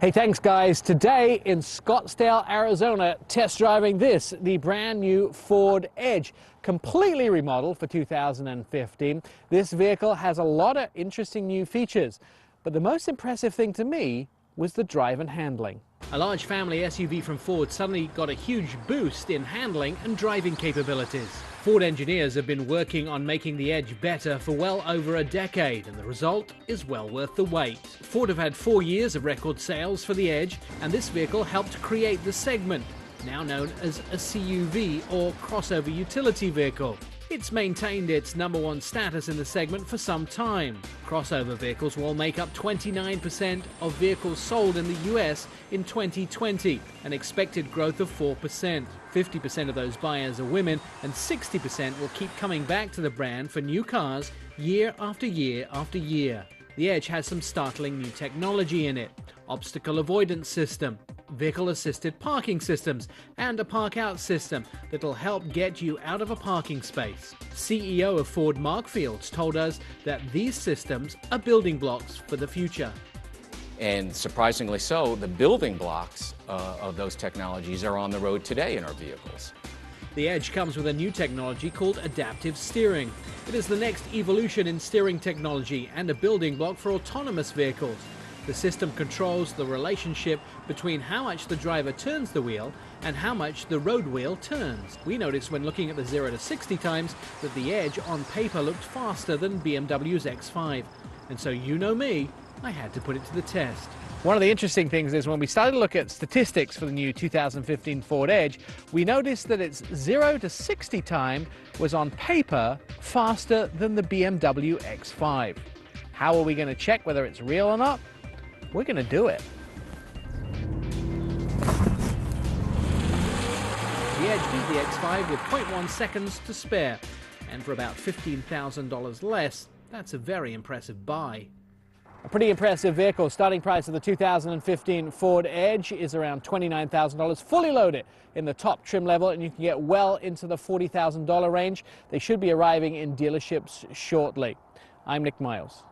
Hey, thanks guys. Today in Scottsdale, Arizona, test driving this, the brand new Ford Edge, completely remodeled for 2015. This vehicle has a lot of interesting new features, but the most impressive thing to me was the drive and handling. A large family SUV from Ford suddenly got a huge boost in handling and driving capabilities. Ford engineers have been working on making the Edge better for well over a decade, and the result is well worth the wait. Ford have had 4 years of record sales for the Edge, and this vehicle helped create the segment, now known as a CUV or crossover utility vehicle. It's maintained its #1 status in the segment for some time. Crossover vehicles will make up 29% of vehicles sold in the US in 2020, an expected growth of 4%. 50% of those buyers are women, and 60% will keep coming back to the brand for new cars year after year after year. The Edge has some startling new technology in it: obstacle avoidance system, vehicle-assisted parking systems, and a park-out system that'll help get you out of a parking space. CEO of Ford, Mark Fields, told us that these systems are building blocks for the future. And surprisingly so, the building blocks of those technologies are on the road today in our vehicles. The Edge comes with a new technology called adaptive steering. It is the next evolution in steering technology and a building block for autonomous vehicles. The system controls the relationship between how much the driver turns the wheel and how much the road wheel turns. We noticed when looking at the 0 to 60 times that the Edge on paper looked faster than BMW's X5. And so, you know me, I had to put it to the test. One of the interesting things is when we started to look at statistics for the new 2015 Ford Edge, we noticed that its 0 to 60 time was on paper faster than the BMW X5. How are we going to check whether it's real or not? We're going to do it. The Edge beat the X5 with 0.1 seconds to spare, and for about $15,000 less, that's a very impressive buy. A pretty impressive vehicle. Starting price of the 2015 Ford Edge is around $29,000, fully loaded in the top trim level, and you can get well into the $40,000 range. They should be arriving in dealerships shortly. I'm Nick Miles.